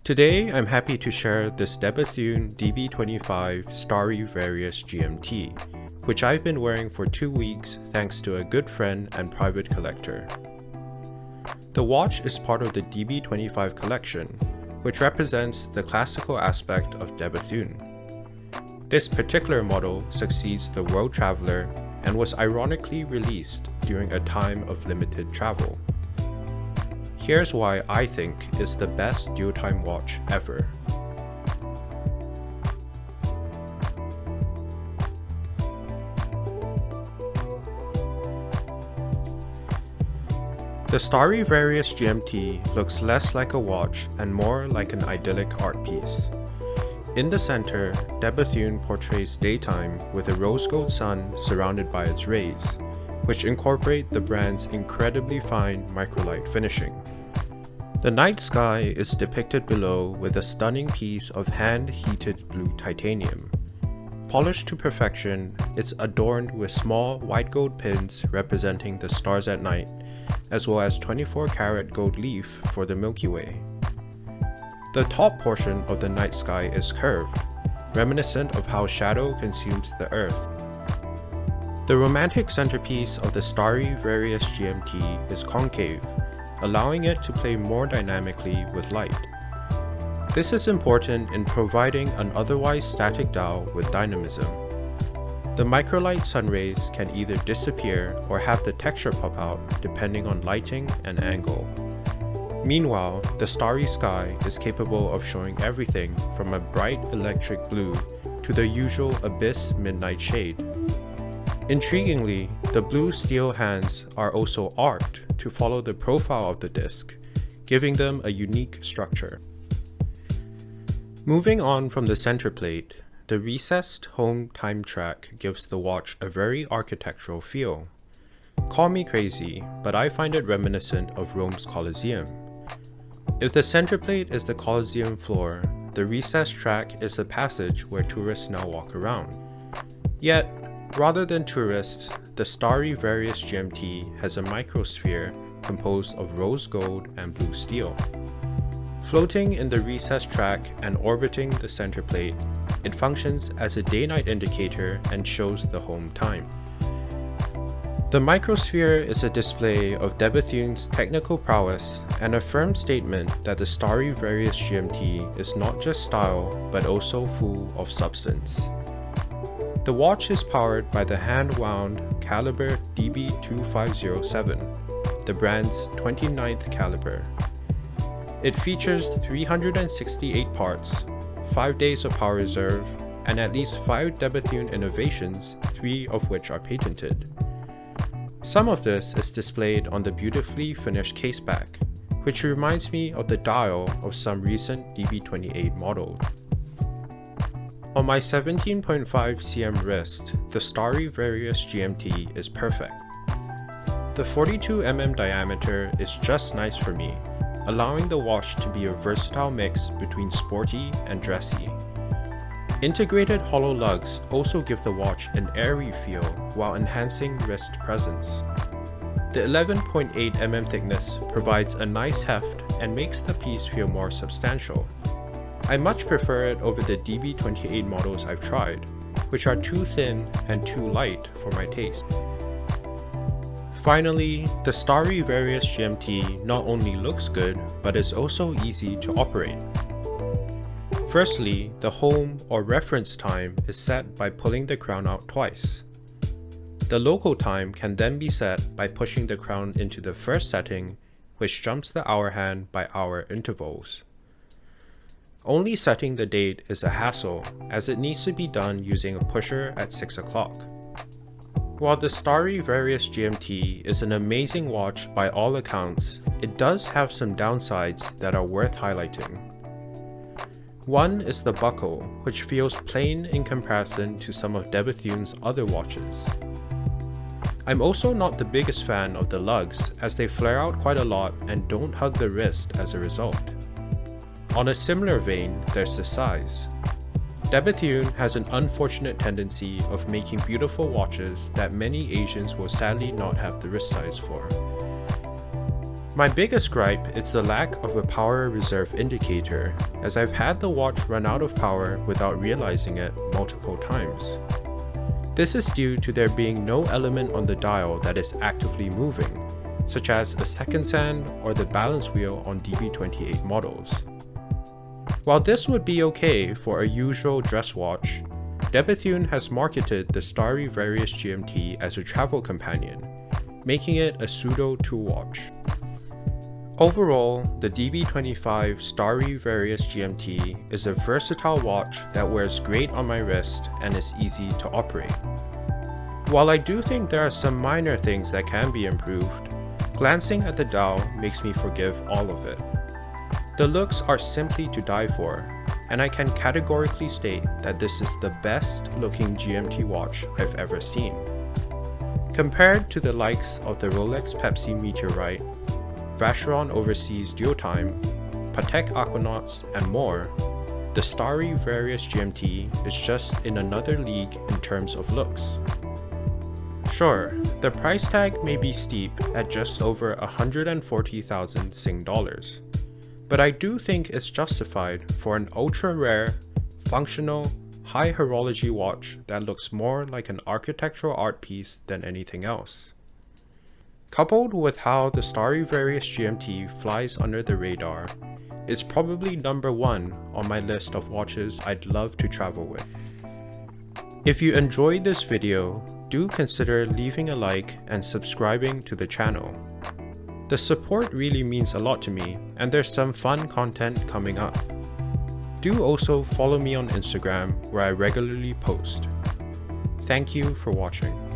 Today, I'm happy to share this Bethune DB25 Starry Varius GMT, which I've been wearing for 2 weeks thanks to a good friend and private collector. The watch is part of the DB25 collection, which represents the classical aspect of Bethune. This particular model succeeds the World Traveler and was ironically released during a time of limited travel. Here's why I think it's the best dual-time watch ever. The Starry Varius GMT looks less like a watch and more like an idyllic art piece. In the center, Bethune portrays daytime with a rose gold sun surrounded by its rays, which incorporate the brand's incredibly fine microlight finishing. The night sky is depicted below with a stunning piece of hand-heated blue titanium. Polished to perfection, it's adorned with small white gold pins representing the stars at night, as well as 24-karat gold leaf for the Milky Way. The top portion of the night sky is curved, reminiscent of how shadow consumes the earth. The romantic centerpiece of the Starry Varius GMT is concave, allowing it to play more dynamically with light. This is important in providing an otherwise static dial with dynamism. The microlight sun rays can either disappear or have the texture pop out depending on lighting and angle. Meanwhile, the starry sky is capable of showing everything from a bright electric blue to the usual abyss midnight shade. Intriguingly, the blue steel hands are also arced to follow the profile of the disc, giving them a unique structure. Moving on from the center plate, the recessed home time track gives the watch a very architectural feel. Call me crazy, but I find it reminiscent of Rome's Colosseum. If the center plate is the Colosseum floor, the recessed track is a passage where tourists now walk around. Yet, rather than tourists, the Starry Varius GMT has a microsphere composed of rose gold and blue steel. Floating in the recessed track and orbiting the center plate, it functions as a day-night indicator and shows the home time. The microsphere is a display of Bethune's technical prowess and a firm statement that the Starry Varius GMT is not just style but also full of substance. The watch is powered by the hand-wound caliber DB2507, the brand's 29th caliber. It features 368 parts, 5 days of power reserve, and at least 5 Bethune innovations, 3 of which are patented. Some of this is displayed on the beautifully finished caseback, which reminds me of the dial of some recent DB28 models. On my 17.5 cm wrist, the Starry Varius GMT is perfect. The 42 mm diameter is just nice for me, allowing the watch to be a versatile mix between sporty and dressy. Integrated hollow lugs also give the watch an airy feel while enhancing wrist presence. The 11.8 mm thickness provides a nice heft and makes the piece feel more substantial. I much prefer it over the DB28 models I've tried, which are too thin and too light for my taste. Finally, the Starry Varius GMT not only looks good, but is also easy to operate. Firstly, the home or reference time is set by pulling the crown out twice. The local time can then be set by pushing the crown into the first setting, which jumps the hour hand by hour intervals. Only setting the date is a hassle, as it needs to be done using a pusher at 6 o'clock. While the Starry Varius GMT is an amazing watch by all accounts, it does have some downsides that are worth highlighting. One is the buckle, which feels plain in comparison to some of Bethune's other watches. I'm also not the biggest fan of the lugs, as they flare out quite a lot and don't hug the wrist as a result. On a similar vein, there's the size. Bethune has an unfortunate tendency of making beautiful watches that many Asians will sadly not have the wrist size for. My biggest gripe is the lack of a power reserve indicator, as I've had the watch run out of power without realizing it multiple times. This is due to there being no element on the dial that is actively moving, such as a seconds hand or the balance wheel on DB28 models. While this would be okay for a usual dress watch, Bethune has marketed the Starry Varius GMT as a travel companion, making it a pseudo-tool watch. Overall, the DB25 Starry Varius GMT is a versatile watch that wears great on my wrist and is easy to operate. While I do think there are some minor things that can be improved, glancing at the dial makes me forgive all of it. The looks are simply to die for, and I can categorically state that this is the best looking GMT watch I've ever seen. Compared to the likes of the Rolex Pepsi Meteorite, Vacheron Overseas Duotime, Patek Aquanauts, and more, the Starry Varius GMT is just in another league in terms of looks. Sure, the price tag may be steep at just over 140,000 Sing dollars, but I do think it's justified for an ultra-rare, functional, high horology watch that looks more like an architectural art piece than anything else. Coupled with how the Starry Varius GMT flies under the radar, it's probably number one on my list of watches I'd love to travel with. If you enjoyed this video, do consider leaving a like and subscribing to the channel. The support really means a lot to me, and there's some fun content coming up. Do also follow me on Instagram, where I regularly post. Thank you for watching.